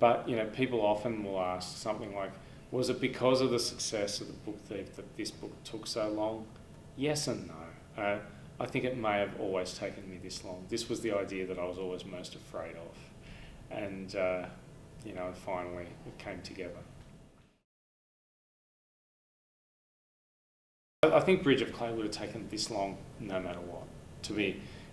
But, people often will ask something like, was it because of the success of The Book Thief that this book took so long? Yes and no. I think it may have always taken me this long. This was the idea that I was always most afraid of. And, finally it came together. I think Bridge of Clay would have taken this long no matter what,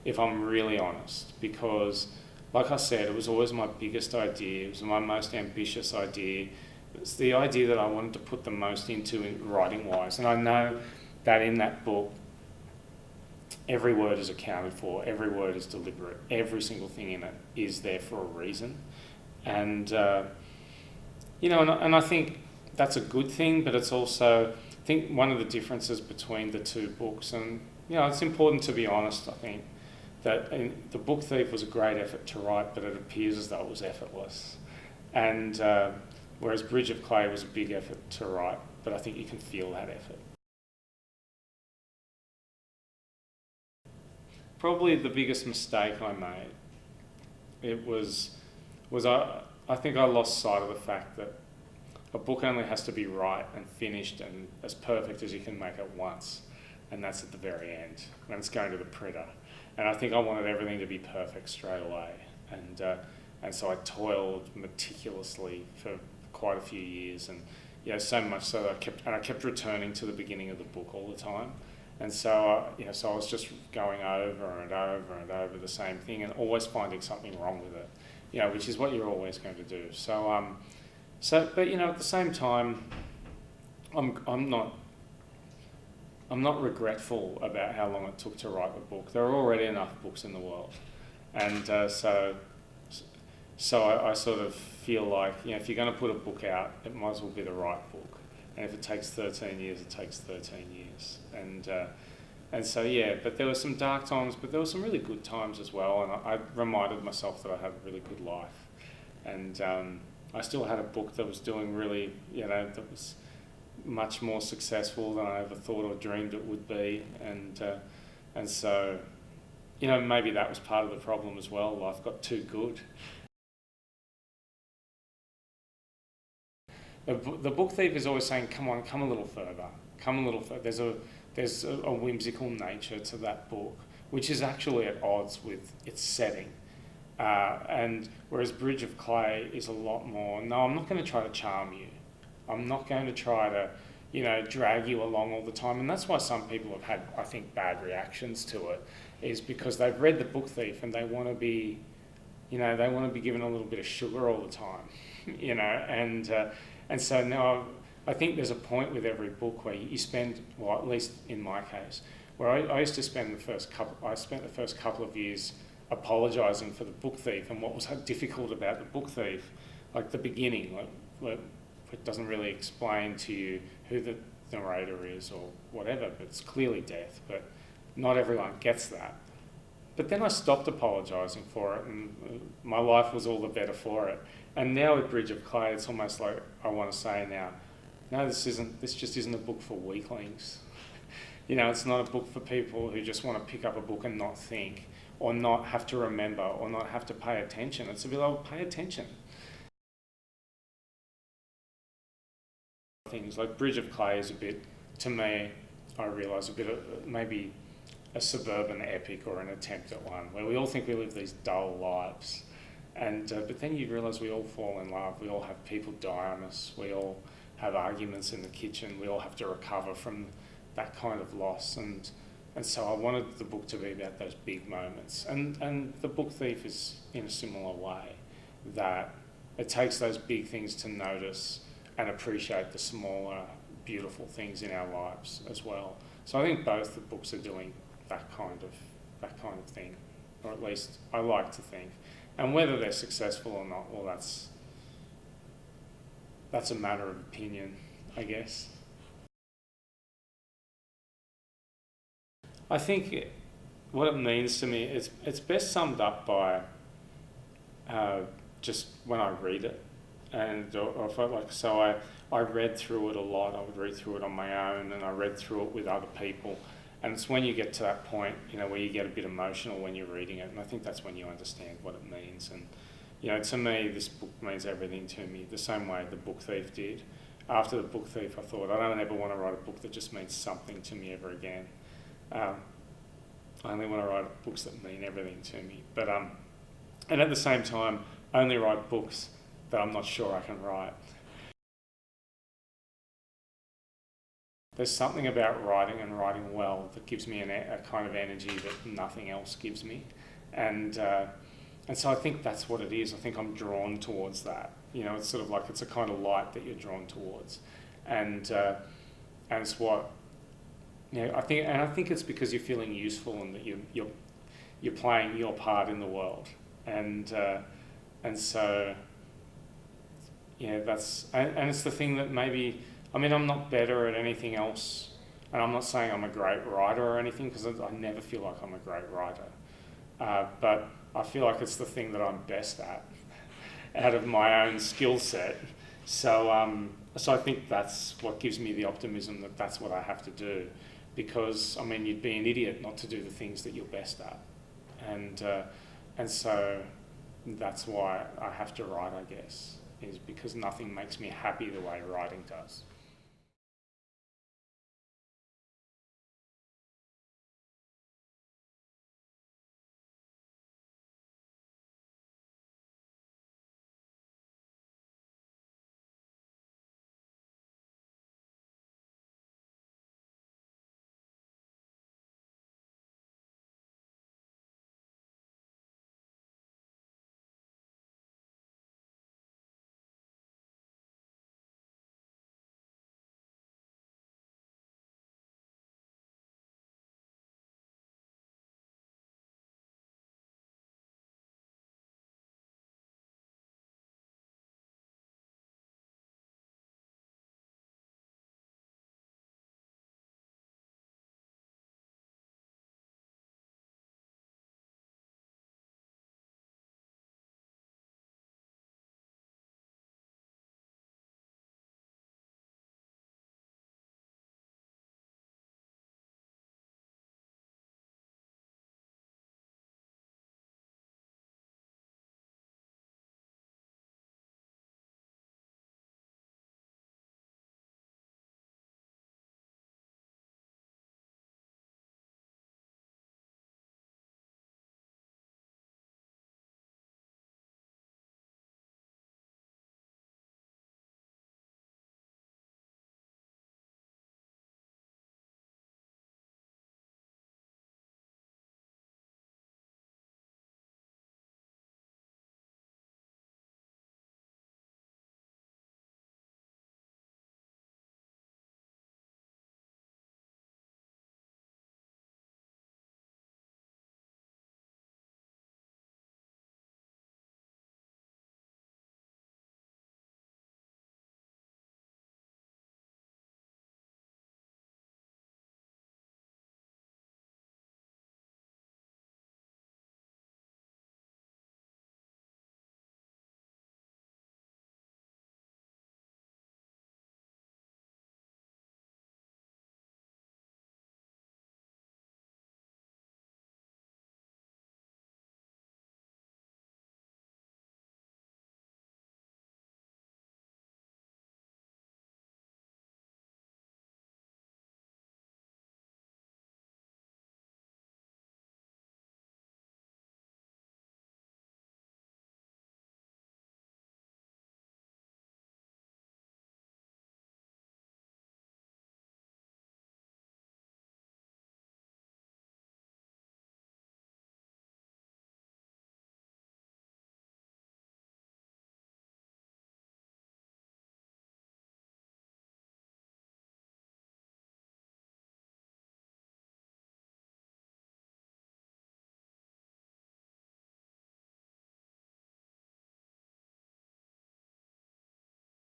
if I'm really honest, because, like I said, it was always my biggest idea. It was my most ambitious idea. It's the idea that I wanted to put the most into writing-wise. And I know that in that book, every word is accounted for, every word is deliberate, every single thing in it is there for a reason. And, and I think that's a good thing, but it's also, I think, one of the differences between the two books. And, it's important to be honest, I think, that The Book Thief was a great effort to write, but it appears as though it was effortless. And whereas Bridge of Clay was a big effort to write, but I think you can feel that effort. Probably the biggest mistake I made, I think I lost sight of the fact that a book only has to be right and finished and as perfect as you can make it once, and that's at the very end, when it's going to the printer. And I think I wanted everything to be perfect straight away, and so I toiled meticulously for quite a few years, and so much so that I kept returning to the beginning of the book all the time. And so, so I was just going over and over and over the same thing and always finding something wrong with it, which is what you're always going to do. But at the same time, I'm not regretful about how long it took to write the book. There are already enough books in the world, and so I sort of feel like, if you're going to put a book out, it might as well be the right book. And if it takes 13 years, it takes 13 years. And so, but there were some dark times, but there were some really good times as well. And I reminded myself that I had a really good life. And I still had a book that was doing really, that was much more successful than I ever thought or dreamed it would be. And so, maybe that was part of the problem as well. Life got too good. The Book Thief is always saying, come on, come a little further, come a little further. There's a whimsical nature to that book, which is actually at odds with its setting. And whereas Bridge of Clay is a lot more, no, I'm not going to try to charm you. I'm not going to try to, drag you along all the time. And that's why some people have had, I think, bad reactions to it, is because they've read The Book Thief and they want to be, given a little bit of sugar all the time, and so now I think there's a point with every book where you spend, well, at least in my case, where I used to spend the first couple of years apologising for The Book Thief and what was so difficult about The Book Thief, like the beginning, like it doesn't really explain to you who the narrator is or whatever, but it's clearly death, but not everyone gets that. But then I stopped apologising for it, and my life was all the better for it. And now with Bridge of Clay, it's almost like I want to say now, no, this just isn't a book for weaklings. It's not a book for people who just want to pick up a book and not think, or not have to remember, or not have to pay attention. It's a bit like, pay attention. Things like Bridge of Clay is a bit, to me, I realise, a bit of maybe a suburban epic or an attempt at one, where we all think we live these dull lives. And but then you realise we all fall in love, we all have people die on us, we all have arguments in the kitchen, we all have to recover from that kind of loss. And so I wanted the book to be about those big moments. And The Book Thief is in a similar way, that it takes those big things to notice and appreciate the smaller, beautiful things in our lives as well. So I think both the books are doing that kind of thing, or at least I like to think. And whether they're successful or not, well, that's a matter of opinion, I guess. I think what it means to me, it's best summed up by just when I read it, and or if I read through it a lot. I would read through it on my own, and I read through it with other people. And it's when you get to that point, where you get a bit emotional when you're reading it, and I think that's when you understand what it means. to me, this book means everything to me, the same way The Book Thief did. After The Book Thief, I thought, I don't ever want to write a book that just means something to me ever again. I only want to write books that mean everything to me. But and at the same time, only write books that I'm not sure I can write. There's something about writing and writing well that gives me a kind of energy that nothing else gives me. And so I think that's what it is. I think I'm drawn towards that. It's sort of like it's a kind of light that you're drawn towards. And it's what, I think it's because you're feeling useful and that you're playing your part in the world. And so, and it's the thing that maybe, I'm not better at anything else, and I'm not saying I'm a great writer or anything, because I never feel like I'm a great writer. But I feel like it's the thing that I'm best at, out of my own skill set. So I think that's what gives me the optimism that that's what I have to do, because you'd be an idiot not to do the things that you're best at, and so that's why I have to write, I guess, is because nothing makes me happy the way writing does.